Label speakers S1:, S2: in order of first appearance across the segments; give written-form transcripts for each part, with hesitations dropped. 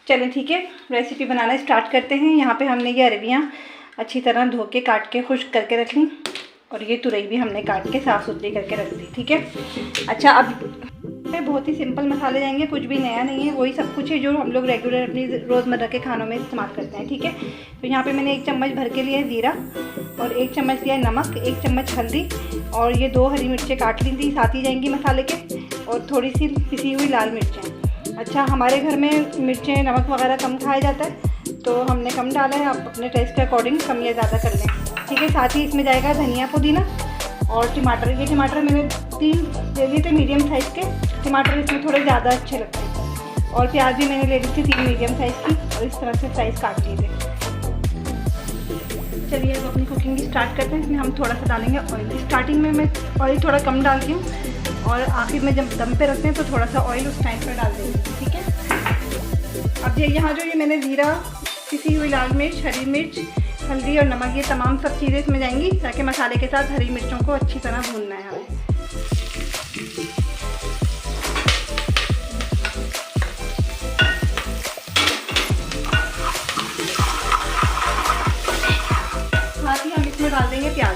S1: चलें ठीक है, रेसिपी बनाना स्टार्ट करते हैं। यहाँ पे हमने ये अरबियाँ अच्छी तरह धो के काट के खुश्क करके रख ली और ये तुरई भी हमने काट के साफ़ सुथरी करके रख दी। ठीक है, अच्छा अब बहुत ही सिंपल मसाले जाएंगे, कुछ भी नया नहीं है, वही सब कुछ है जो हम लोग रेगुलर अपनी रोज़मर्रा के खानों में इस्तेमाल करते हैं। ठीक है, तो यहाँ पे मैंने 1 चम्मच भर के लिया है ज़ीरा और 1 चम्मच लिया है नमक, 1 चम्मच हल्दी और ये 2 हरी मिर्चें काट ली थी, साथ ही जाएंगी मसाले के, और थोड़ी सी पिसी हुई लाल मिर्चें। अच्छा, हमारे घर में मिर्चें नमक वगैरह कम खाया जाता है तो हमने कम डाला है, आप अपने टेस्ट के अकॉर्डिंग कम या ज़्यादा कर लें। ठीक है, साथ ही इसमें जाएगा धनिया पुदीना और टमाटर। ये टमाटर मैंने 3 ले लिए थे मीडियम साइज़ के, टमाटर इसमें थोड़े ज़्यादा अच्छे लगते हैं, और प्याज भी मैंने ले ली थी 3 मीडियम साइज़ की और इस तरह से साइज़ काट लिए थे। चलिए अब अपनी कुकिंग स्टार्ट करते हैं। इसमें हम थोड़ा सा डालेंगे ऑयल। स्टार्टिंग में मैं ऑयल थोड़ा कम डालती हूँ और आखिर में जब दम पे रखते हैं तो थोड़ा सा ऑयल उस टाइम पर डाल देंगे। ठीक है, अब यहाँ जो ये मैंने ज़ीरा, पिसी हुई लाल मिर्च, हरी मिर्च, हल्दी और नमक, ये तमाम सब चीज़ें इसमें जाएंगी ताकि मसाले के साथ हरी मिर्चों को अच्छी तरह भूनना है हमें। साथ ही हम इसमें डाल देंगे प्याज।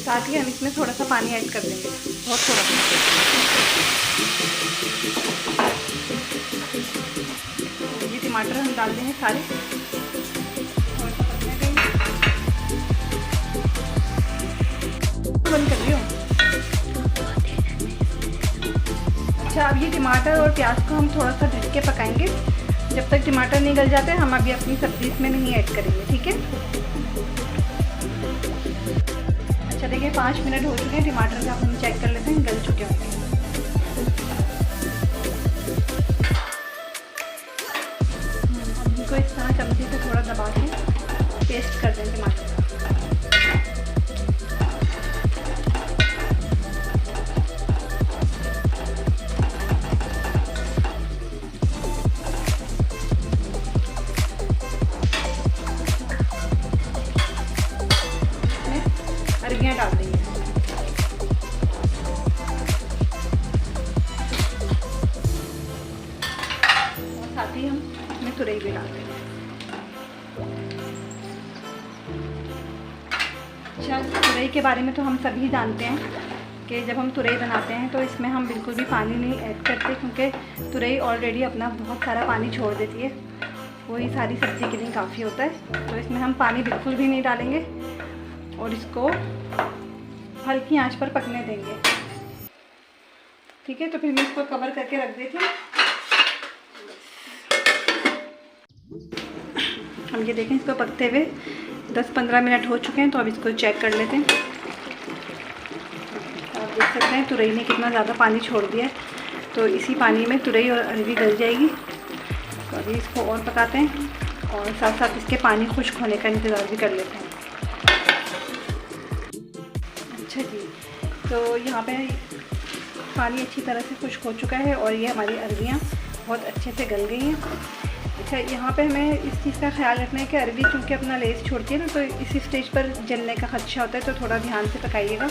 S1: साथ ही हम इसमें थोड़ा सा पानी ऐड कर देंगे, बहुत थोड़ा सा। ये टमाटर हम डाल देंगे सारे, थोड़ा सा पकने देंगे। बंद कर लियो। अच्छा, अब ये टमाटर और प्याज को हम थोड़ा सा ढक के पकाएंगे जब तक टमाटर नहीं गल जाते। हम अभी अपनी सब्जी इसमें नहीं ऐड करेंगे। ठीक है, अच्छा देखिए 5 मिनट हो चुके हैं, टमाटर का हम चेक कर लेते हैं गल चुके होंगे। इनको इस तरह चमचे से थोड़ा दबा के पेस्ट कर दें टमाटर। अरबियाँ डाल देंगे। और साथ ही हम इसमें तुरई भी डाल देंगे। अच्छा, तुरई के बारे में तो हम सभी जानते हैं कि जब हम तुरई बनाते हैं तो इसमें हम बिल्कुल भी पानी नहीं ऐड करते, क्योंकि तुरई ऑलरेडी अपना बहुत सारा पानी छोड़ देती है, वही सारी सब्ज़ी के लिए काफ़ी होता है। तो इसमें हम पानी बिल्कुल भी नहीं डालेंगे और इसको हल्की आंच पर पकने देंगे। ठीक है, तो फिर मैं इसको कवर करके रख देती हूँ। हम ये देखें, इसको पकते हुए 10-15 मिनट हो चुके हैं, तो अब इसको चेक कर लेते हैं। आप देख सकते हैं तुरई ने कितना ज़्यादा पानी छोड़ दिया है, तो इसी पानी में तुरई और अरबी गल जाएगी। तो अभी इसको और पकाते हैं और साथ साथ इसके पानी खुश्क होने का इंतज़ार भी कर लेते हैं। अच्छा जी, तो यहाँ पे पानी अच्छी तरह से खुश्क हो चुका है और ये हमारी अरबियाँ बहुत अच्छे से गल गई हैं। अच्छा, यहाँ पे हमें इस चीज़ का ख्याल रखना है कि अरबी चूँकि अपना लेस छोड़ती है ना, तो इसी स्टेज पर जलने का खदशा होता है, तो थोड़ा ध्यान से पकाइएगा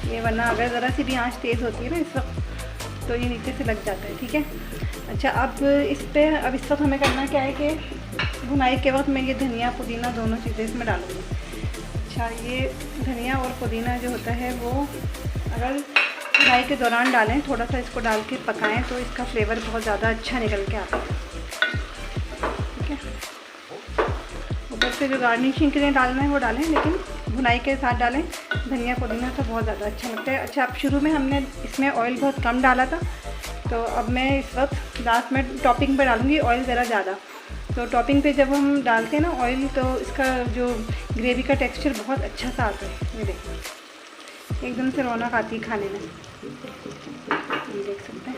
S1: ये, वरना अगर ज़रा सी भी आँच तेज़ होती है ना इस वक्त तो ये नीचे से लग जाता है। ठीक है, अच्छा अब इस वक्त हमें करना क्या है कि भुनाई के वक्त मैं ये धनिया पुदीना दोनों चीज़ें इसमें डालूँगी। अच्छा, ये धनिया और पुदीना जो होता है वो अगर भुनाई के दौरान डालें, थोड़ा सा इसको डाल के पकाएं तो इसका फ्लेवर बहुत ज़्यादा अच्छा निकल के आता है। ठीक है, ऊपर से जो गार्निशिंग के लिए डालना है वो डालें, लेकिन भुनाई के साथ डालें धनिया पुदीना तो बहुत ज़्यादा अच्छा लगता है। अच्छा, अब शुरू में हमने इसमें ऑयल बहुत कम डाला था, तो अब मैं इस वक्त लास्ट में टॉपिंग पर डालूँगी ऑयल ज़रा ज़्यादा। तो टॉपिंग पे जब हम डालते हैं ना ऑयल, तो इसका जो ग्रेवी का टेक्सचर बहुत अच्छा सा आता है। ये देखिए एकदम से रौनक आती है खाने में, ये देख सकते हैं।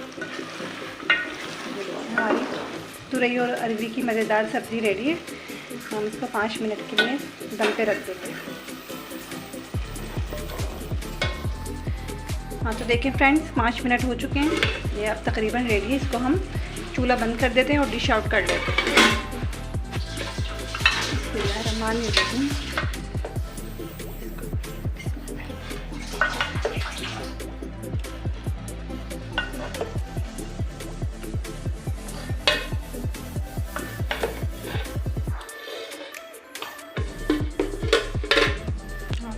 S1: हमारी तुरई और अरबी की मज़ेदार सब्ज़ी रेडी है। हम इसको 5 मिनट के लिए दम पे रख देते हैं। हाँ, तो देखें फ्रेंड्स 5 मिनट हो चुके हैं, ये अब तकरीबन रेडी है। इसको हम चूल्हा बंद कर देते हैं और डिश आउट कर लेते हैं।